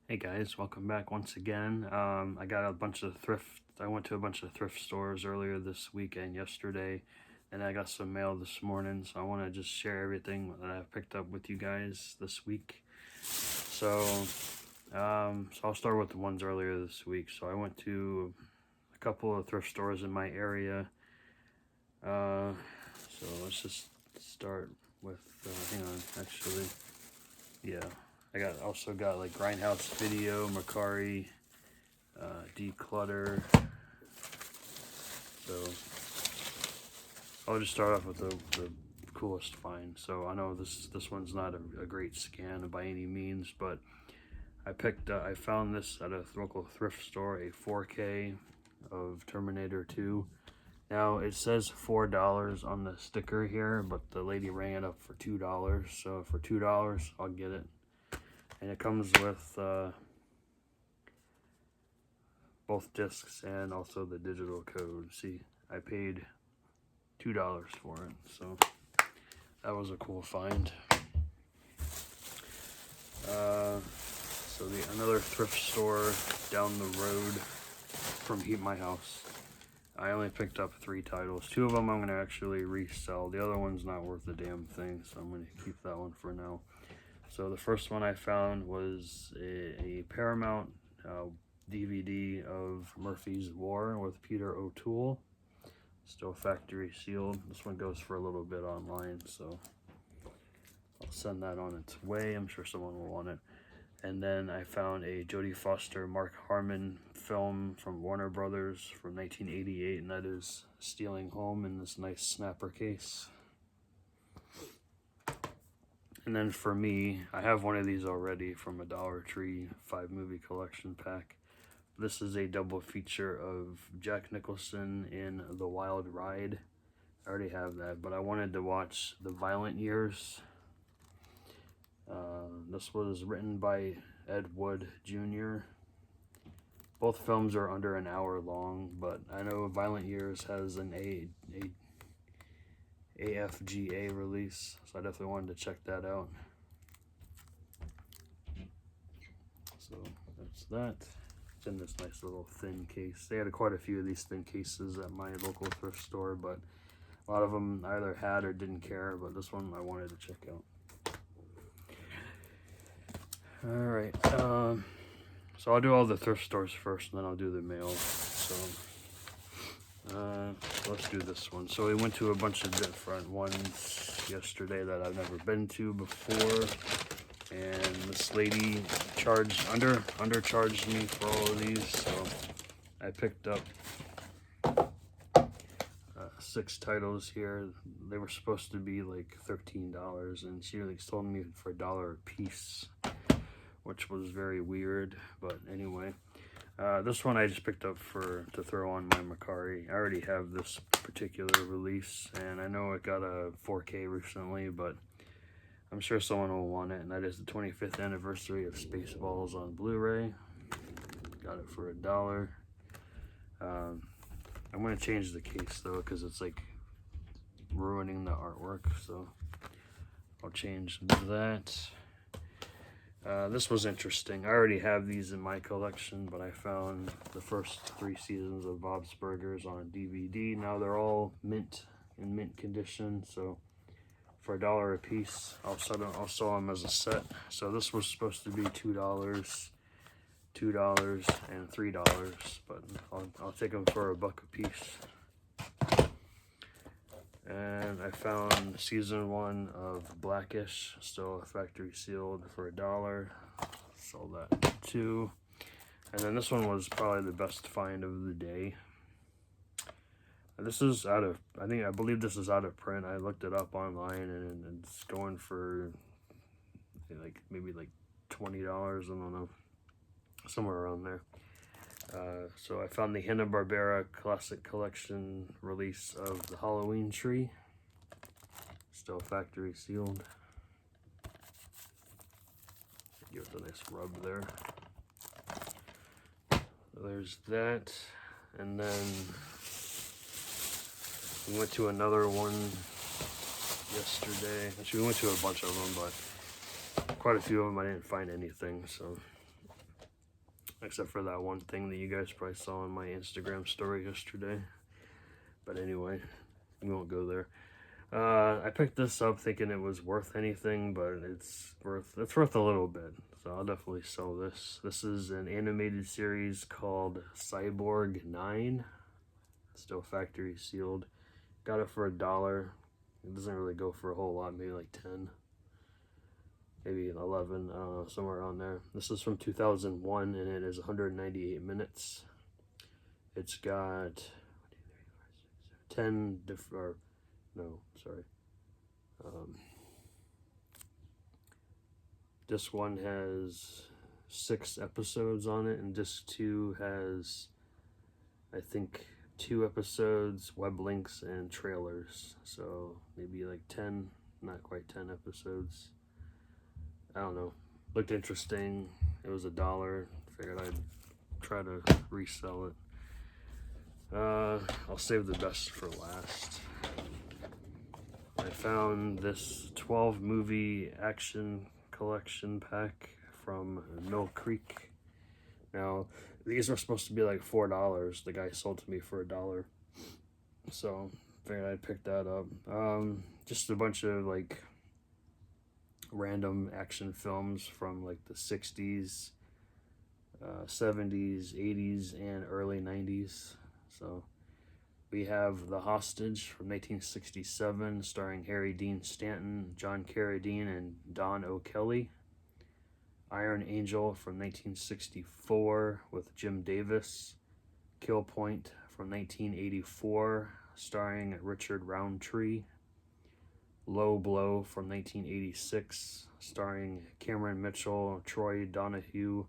Hey guys, welcome back once again. I got a bunch of thrift. I went to a bunch of thrift stores earlier this week and yesterday, and I got some mail this morning. So I want to just share everything that I've picked up with you guys this week. So I'll start with the ones earlier this week. So I went to a couple of thrift stores in my area. So let's just start with. Hang on, actually, yeah. I also got like Grindhouse Video, Mercari, Decluttr. So I'll just start off with the coolest find. So I know this one's not a great scan by any means, but I found this at a local thrift store, a 4K of Terminator 2. Now it says $4 on the sticker here, but the lady rang it up for $2. So for $2, I'll get it. And it comes with both discs and also the digital code. See, I paid $2 for it, so that was a cool find. Another thrift store down the road from my house. I only picked up 3 titles. 2 of them I'm going to actually resell. The other one's not worth a damn thing, so I'm going to keep that one for now. So the first one I found was a Paramount DVD of Murphy's War with Peter O'Toole. Still factory sealed. This one goes for a little bit online, so I'll send that on its way. I'm sure someone will want it. And then I found a Jodie Foster, Mark Harmon film from Warner Brothers from 1988, and that is Stealing Home in this nice snapper case. And then for me, I have one of these already from a Dollar Tree 5-movie collection pack. This is a double feature of Jack Nicholson in The Wild Ride. I already have that, but I wanted to watch The Violent Years. This was written by Ed Wood Jr. Both films are under an hour long, but I know Violent Years has an AFGA release, so I definitely wanted to check that out. So that's that. It's in this nice little thin case. They had quite a few of these thin cases at my local thrift store, but a lot of them I either had or didn't care, but this one I wanted to check out. Alright, so I'll do all the thrift stores first, and then I'll do the mail. So let's do this one. So we went to a bunch of different ones yesterday that I've never been to before, and this lady undercharged me for all of these, so I picked up 6 titles here. They were supposed to be like $13, and she like sold me for $1 a piece, which was very weird, but anyway. This one I just picked up to throw on my Mercari. I already have this particular release, and I know it got a 4K recently, but I'm sure someone will want it, and that is the 25th anniversary of Spaceballs on Blu-ray. Got it for $1. I'm going to change the case, though, because it's like ruining the artwork, so I'll change that. This was interesting. I already have these in my collection, but I found the first 3 seasons of Bob's Burgers on DVD. Now they're all in mint condition, so for $1 a piece, I'll sell them as a set. So this was supposed to be $2, $2, and $3, but I'll take them for $1 a piece. And I found season 1 of Blackish, still factory sealed, for $1. Sell that too. And then this one was probably the best find of the day. This is I believe this is out of print. I looked it up online, and it's going for maybe like $20. I don't know, somewhere around there. So I found the Hanna-Barbera Classic Collection release of the Halloween Tree, still factory sealed. Give it a nice rub there. So there's that, and then we went to another one yesterday. Actually, we went to a bunch of them, but quite a few of them I didn't find anything, so except for that one thing that you guys probably saw on my Instagram story yesterday. But anyway, we won't go there. I picked this up thinking it was worth anything, but it's worth a little bit. So I'll definitely sell this. This is an animated series called Cyborg 9. Still factory sealed. Got it for $1. It doesn't really go for a whole lot, maybe like 10. Maybe 11, I don't know, somewhere around there. This is from 2001 and it is 198 minutes. It's got 10 different, no, sorry. Disc 1 has 6 episodes on it, and Disc 2 has, I think, 2 episodes, web links, and trailers. So maybe like 10, not quite 10 episodes. I don't know. Looked interesting. It was $1. Figured I'd try to resell it. I'll save the best for last. I found this 12 movie action collection pack from Mill Creek. Now, these were supposed to be like $4. The guy sold to me for $1. So, figured I'd pick that up. Just a bunch of like random action films from like the 60s, 70s, 80s, and early 90s. So we have The Hostage from 1967, starring Harry Dean Stanton, John Carradine, and Don O'Kelly. Iron Angel from 1964 with Jim Davis. Kill Point from 1984, starring Richard Roundtree. Low Blow from 1986, starring Cameron Mitchell, Troy Donahue.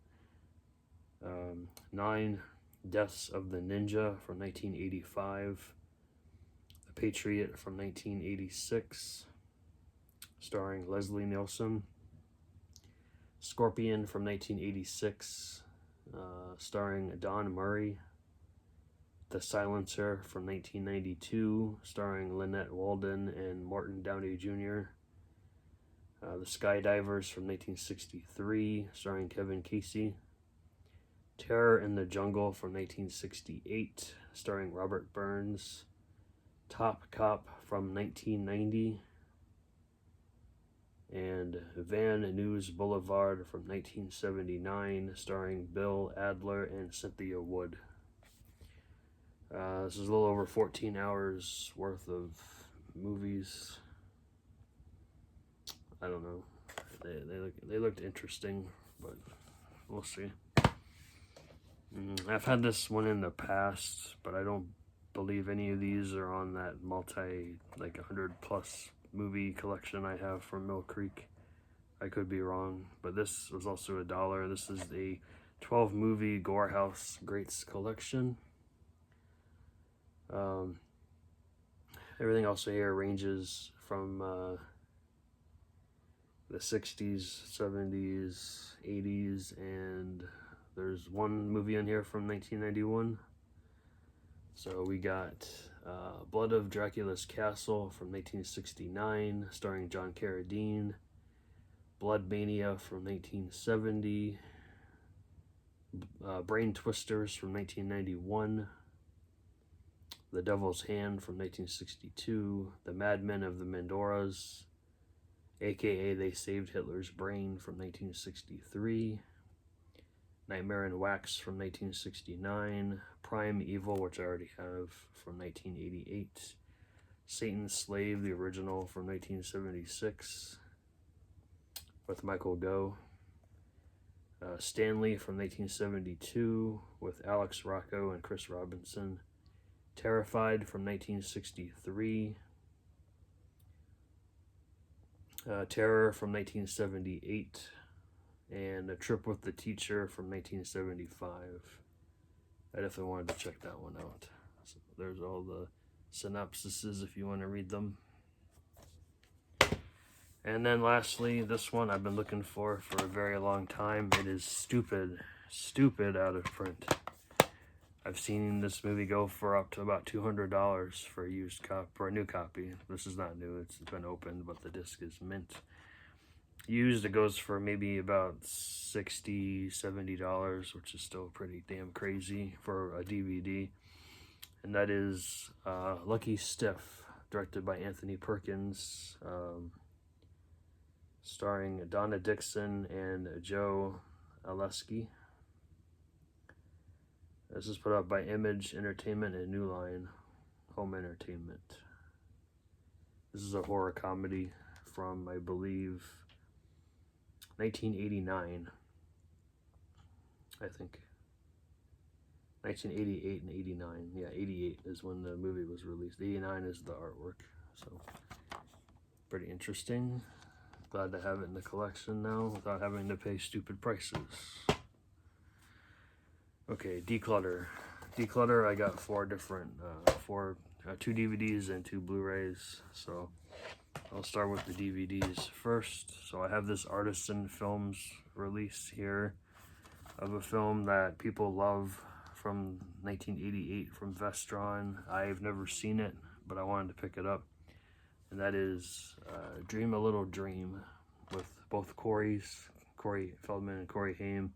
9 Deaths of the Ninja from 1985. The Patriot from 1986, starring Leslie Nielsen. Scorpion from 1986, starring Don Murray. The Silencer from 1992, starring Lynette Walden and Martin Downey Jr. The Skydivers from 1963, starring Kevin Casey. Terror in the Jungle from 1968, starring Robert Burns. Top Cop from 1990. And Van Nuys Boulevard from 1979, starring Bill Adler and Cynthia Wood. This is a little over 14 hours worth of movies. I don't know. They looked interesting, but we'll see. I've had this one in the past, but I don't believe any of these are on that like 100+ movie collection I have from Mill Creek. I could be wrong, but this was also $1. This is the 12 movie Gorehouse Greats collection. Everything also here ranges from the 60s, 70s, 80s, and there's one movie in here from 1991. So we got Blood of Dracula's Castle from 1969, starring John Carradine. Blood Mania from 1970. Brain Twisters from 1991. The Devil's Hand from 1962. The Madmen of the Mandoras, aka They Saved Hitler's Brain, from 1963. Nightmare in Wax from 1969. Prime Evil, which I already have, from 1988. Satan's Slave, the original, from 1976, with Michael Gough. Stanley from 1972, with Alex Rocco and Chris Robinson. Terrified from 1963. Terror from 1978. And A Trip with the Teacher from 1975. I definitely wanted to check that one out. So there's all the synopsises if you want to read them. And then lastly, this one I've been looking for a very long time. It is stupid out of print. I've seen this movie go for up to about $200 for a used copy, for a new copy. This is not new, it's been opened, but the disc is mint. Used, it goes for maybe about $60–70, which is still pretty damn crazy for a DVD. And that is Lucky Stiff, directed by Anthony Perkins, starring Donna Dixon and Joe Alesky. This is put out by Image Entertainment and New Line Home Entertainment. This is a horror comedy from, I believe, 1989, I think. 1988 and 89. Yeah, 88 is when the movie was released. 89 is the artwork. So, pretty interesting. Glad to have it in the collection now without having to pay stupid prices. Okay, Decluttr. Decluttr, I got 4 different, 2 DVDs and 2 Blu-rays. So, I'll start with the DVDs first. So I have this Artisan Films release here of a film that people love from 1988 from Vestron. I've never seen it, but I wanted to pick it up. And that is Dream a Little Dream with both Corey Feldman and Corey Haim,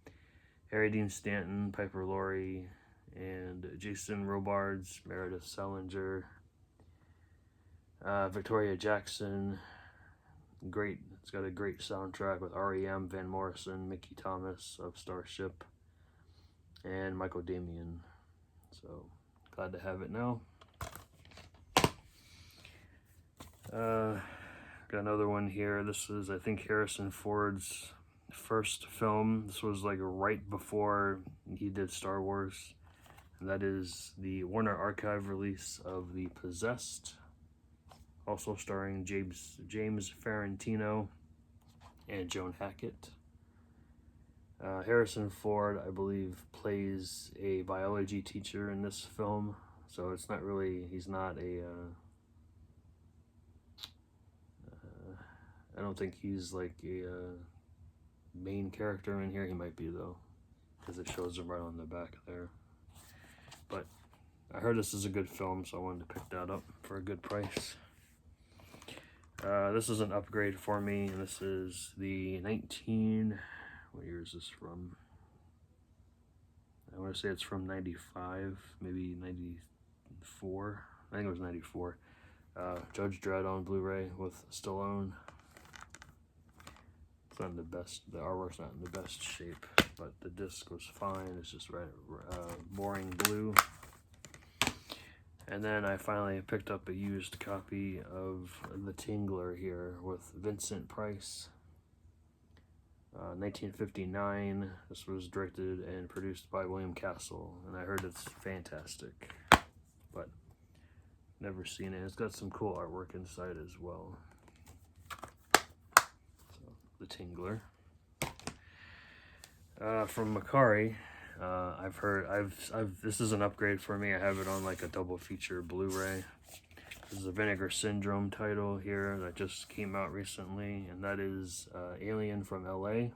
Harry Dean Stanton, Piper Laurie, and Jason Robards, Meredith Salinger, Victoria Jackson. Great, it's got a great soundtrack with R.E.M., Van Morrison, Mickey Thomas of Starship, and Michael Damian. So, glad to have it now. Got another one here. This is, I think, Harrison Ford's first film. This was like right before he did Star Wars. And that is the Warner Archive release of The Possessed. Also starring James Ferrantino and Joan Hackett. Harrison Ford, I believe, plays a biology teacher in this film. So it's not really, he's not a, I don't think he's like a main character in here. He might be though, because it shows him right on the back there. But I heard this is a good film, so I wanted to pick that up for a good price. This is an upgrade for me, and this is the what year is this from? I want to say it's from 95, maybe 94. I think it was 94. Judge Dred on Blu-ray with Stallone. It's not in the best, the artwork's not in the best shape, but the disc was fine. It's just boring blue. And then I finally picked up a used copy of The Tingler here with Vincent Price. 1959. This was directed and produced by William Castle, and I heard it's fantastic, but never seen it. It's got some cool artwork inside as well. So, The Tingler. From Mercari. This is an upgrade for me. I have it on like a double feature Blu-ray. This is a Vinegar Syndrome title here that just came out recently, and that is Alien from LA.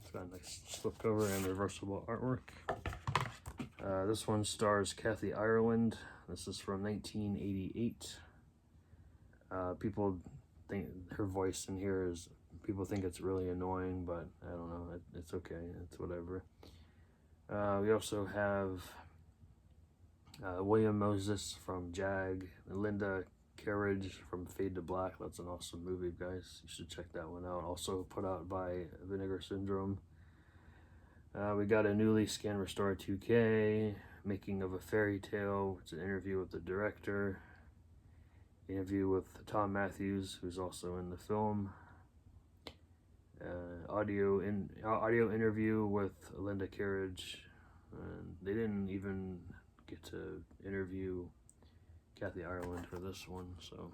It's got a nice slipcover and reversible artwork. This one stars Kathy Ireland. This is from 1988. People think her voice in here is, people think it's really annoying, but I don't know, it's okay, it's whatever. We also have William Moses from Jag, Linda Carriage from Fade to Black. That's an awesome movie, guys. You should check that one out. Also put out by Vinegar Syndrome. We got a newly scanned Restore 2K, Making of a Fairy Tale. It's an interview with the director. Interview with Tom Matthews, who's also in the film. Audio interview with Linda Carriage. And they didn't even get to interview Kathy Ireland for this one, so.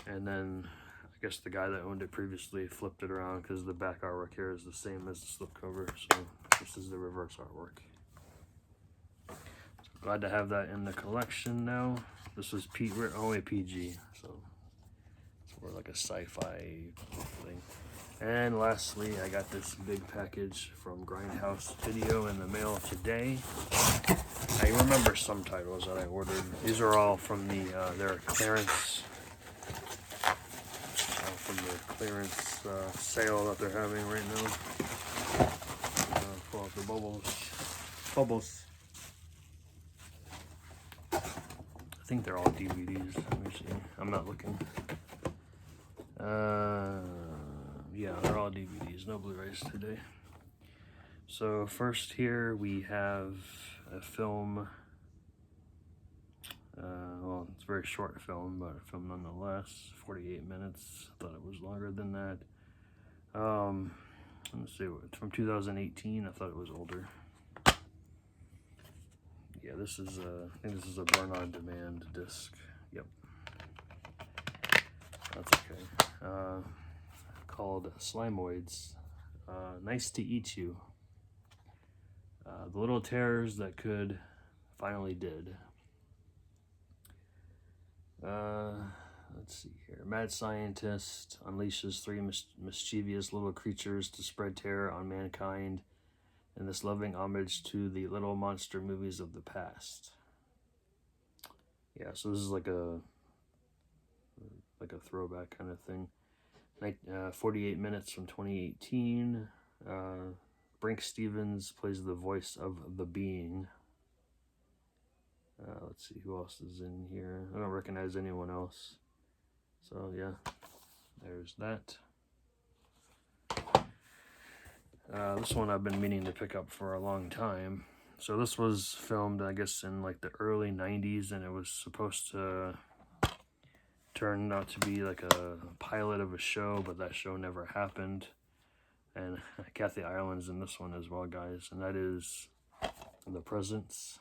And then I guess the guy that owned it previously flipped it around because the back artwork here is the same as the slipcover, so this is the reverse artwork. So glad to have that in the collection now. This was we're only PG, so it's more like a sci-fi thing. And lastly, I got this big package from Grindhouse Video in the mail today. I remember some titles that I ordered. These are all from their clearance clearance sale that they're having right now. Pull out the bubbles. I think they're all DVDs. Let me see. I'm not looking. Yeah, they're all DVDs. No Blu-rays today. So first here we have a film. Well, it's a very short film, but a film nonetheless. 48 minutes. I thought it was longer than that. Let's see. It's from 2018. I thought it was older. Yeah, this is I think this is a burn-on-demand disc. Yep. That's okay. Called Slimoids. Nice to Eat You. The Little Terrors That Could Finally Did. Let's see here. Mad scientist unleashes three mischievous little creatures to spread terror on mankind in this loving homage to the little monster movies of the past. Yeah, so this is like a throwback kind of thing. 48 minutes from 2018. Brink Stevens plays the voice of the Being. Let's see who else is in here. I don't recognize anyone else. So yeah, there's that. This one I've been meaning to pick up for a long time. So this was filmed, I guess, in like the early 90s, and it was supposed to turn out to be like a pilot of a show, but that show never happened. And Kathy Ireland's in this one as well, guys, and that is The Presence.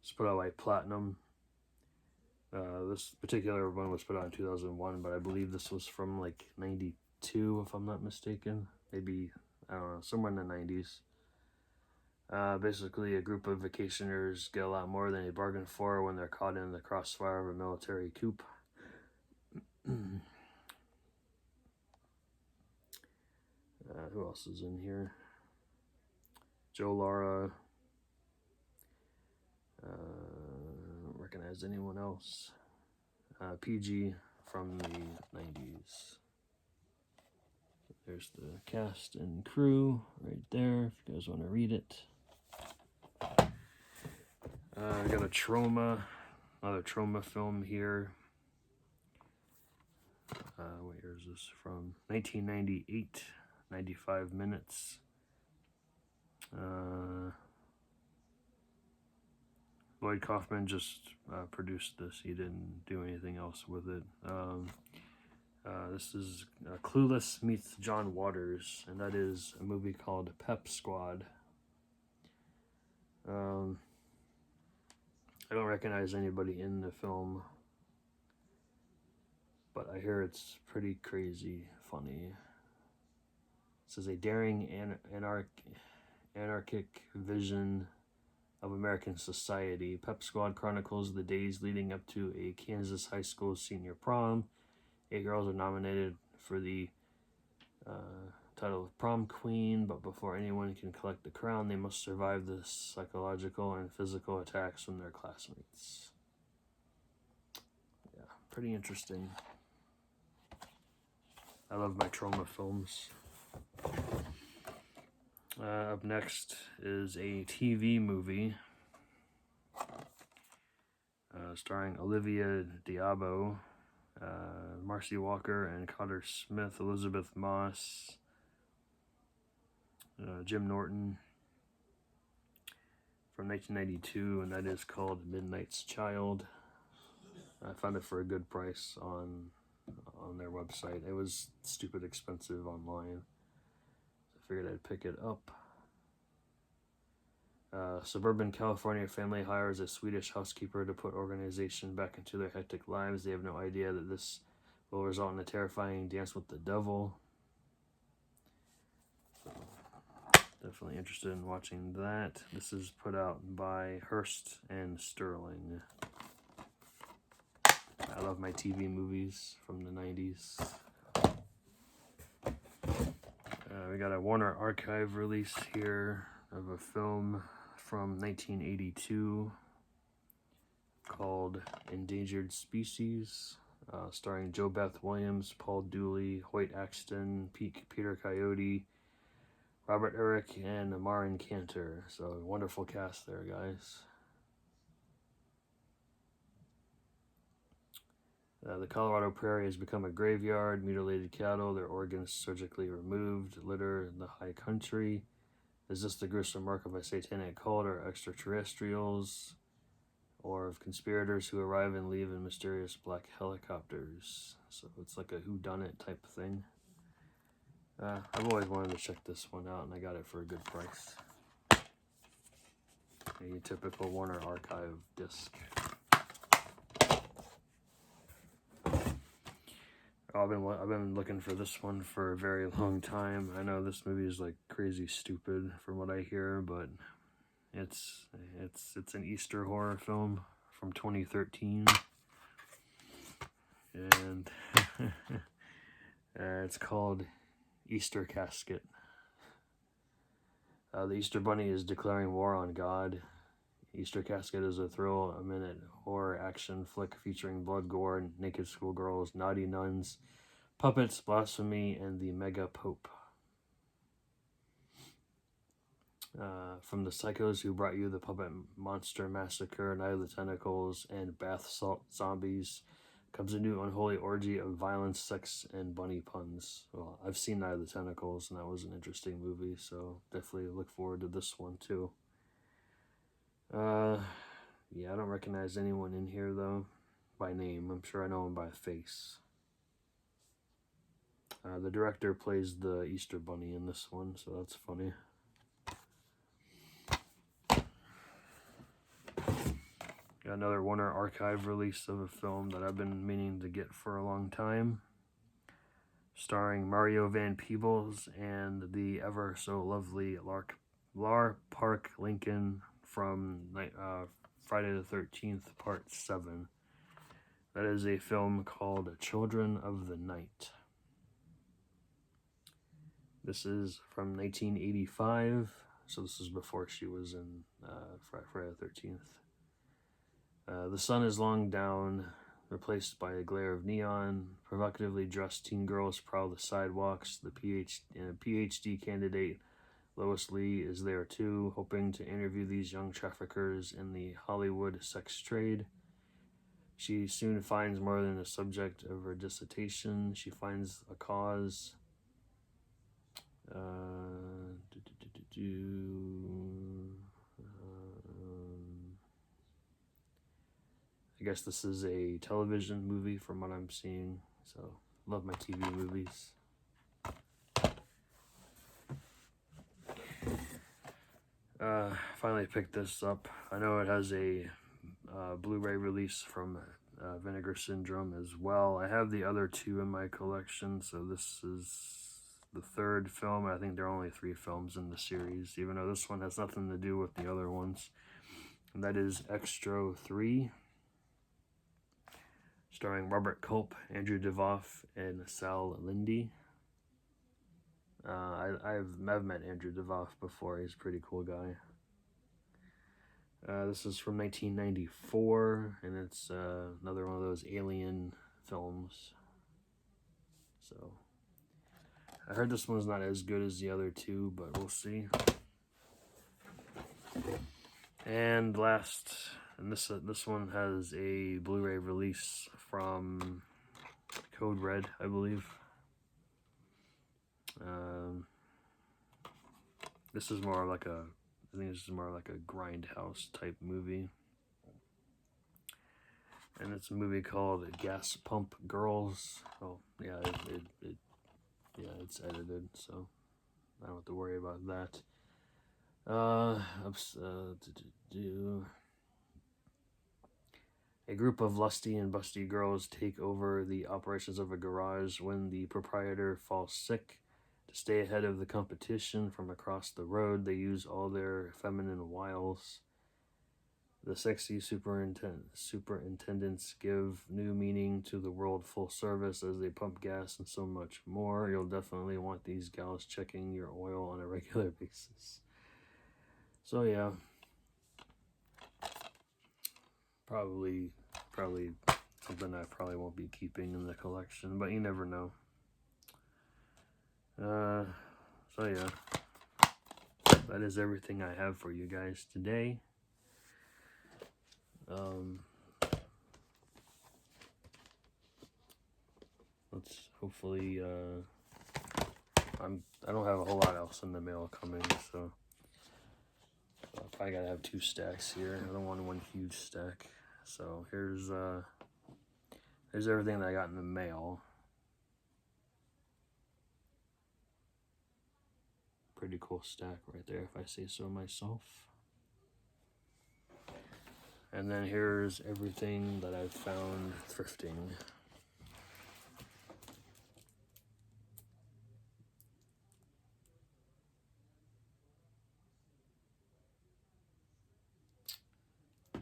It's put out by Platinum. This particular one was put out in 2001, but I believe this was from like 92, if I'm not mistaken. Maybe, I don't know, somewhere in the 90s. Basically, a group of vacationers get a lot more than they bargained for when they're caught in the crossfire of a military coup. Who else is in here? Joe Lara. Don't recognize anyone else. PG from the 90s. There's the cast and crew right there, if you guys want to read it. I got another trauma film here. What year is this from? 1998, 95 minutes. Lloyd Kaufman just produced this. He didn't do anything else with it. This is Clueless meets John Waters, and that is a movie called Pep Squad. I don't recognize anybody in the film, but I hear it's pretty crazy funny. This is a daring anarchic vision of American society. Pep Squad chronicles the days leading up to a Kansas high school senior prom. 8 girls are nominated for the title of prom queen, but before anyone can collect the crown, they must survive the psychological and physical attacks from their classmates. Yeah, pretty interesting. I love my trauma films. Up next is a TV movie starring Olivia Diabo, Marcy Walker and Cotter Smith, Elizabeth Moss, Jim Norton, from 1992, and that is called Midnight's Child. I found it for a good price on their website. It was stupid expensive online, so I figured I'd pick it up. Suburban California family hires a Swedish housekeeper to put organization back into their hectic lives. They have no idea that this will result in a terrifying dance with the devil. So, definitely interested in watching that. This is put out by Hearst and Sterling. I love my TV movies from the 90s. We got a Warner Archive release here of a film from 1982 called Endangered Species. starring Jo Beth Williams, Paul Dooley, Hoyt Axton, Peter Coyote, Robert Urich, and Marin Cantor. So wonderful cast there, guys. The Colorado Prairie has become a graveyard. Mutilated cattle, their organs surgically removed, litter the high country. Is this the gruesome work of a satanic cult or extraterrestrials, or of conspirators who arrive and leave in mysterious black helicopters? So it's like a whodunit type thing. I've always wanted to check this one out, and I got it for a good price. A typical Warner Archive disc. I've been looking for this one for a very long time. I know this movie is like crazy stupid from what I hear, but it's an Easter horror film from 2013, and it's called Easter Casket. The Easter Bunny is declaring war on God. Easter Casket is a thrill-a-minute horror action flick featuring blood, gore, naked schoolgirls, naughty nuns, puppets, blasphemy, and the Mega Pope. From the psychos who brought you the Puppet Monster Massacre, Night of the Tentacles, and Bath Salt Zombies, comes a new unholy orgy of violence, sex, and bunny puns. Well, I've seen Night of the Tentacles, and that was an interesting movie, so definitely look forward to this one, too. Yeah, I don't recognize anyone in here, though, by name. I'm sure I know him by face. The director plays the Easter Bunny in this one, so that's funny. Got another Warner Archive release of a film that I've been meaning to get for a long time. Starring Mario Van Peebles and the ever so lovely Lar Park Lincoln from Friday the 13th, Part 7. That is a film called Children of the Night. This is from 1985, so this is before she was in Friday the 13th. The sun is long down, replaced by a glare of neon. Provocatively dressed teen girls prowl the sidewalks. The PhD candidate Lois Lee is there too, hoping to interview these young traffickers in the Hollywood sex trade. She soon finds more than a subject of her dissertation. She finds a cause. I guess this is a television movie from what I'm seeing, so love my TV movies. Finally picked this up. I know it has a Blu-ray release from Vinegar Syndrome as well. I have the other two in my collection, so this is the third film. I think there are only 3 films in the series, even though this one has nothing to do with the other ones. And that is Extro 3, starring Robert Culp, Andrew Divoff, and Sal Lindy. I've met Andrew Divoff before. He's a pretty cool guy. This is from 1994, and it's another one of those alien films. So I heard this one's not as good as the other two, but we'll see. And last, and this one has a Blu-ray release from Code Red, I believe. This is more like I think this is more like a Grindhouse type movie. And it's a movie called Gas Pump Girls. Oh, yeah, it's edited, so I don't have to worry about that. A group of lusty and busty girls take over the operations of a garage when the proprietor falls sick. To stay ahead of the competition from across the road, they use all their feminine wiles. The sexy superintendents give new meaning to the world full service as they pump gas and so much more. You'll definitely want these gals checking your oil on a regular basis. So yeah, probably something I probably won't be keeping in the collection, but you never know. So yeah, that is everything I have for you guys today. Let's hopefully, I don't have a whole lot else in the mail coming, so I probably gotta have 2 stacks here. I don't want one huge stack. So here's everything that I got in the mail. Pretty cool stack right there, if I say so myself. And then here's everything that I've found thrifting.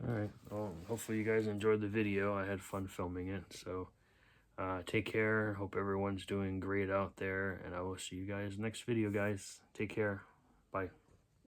Alright, well, hopefully you guys enjoyed the video. I had fun filming it, so take care. Hope everyone's doing great out there, and I will see you guys next video, guys. Take care. Bye.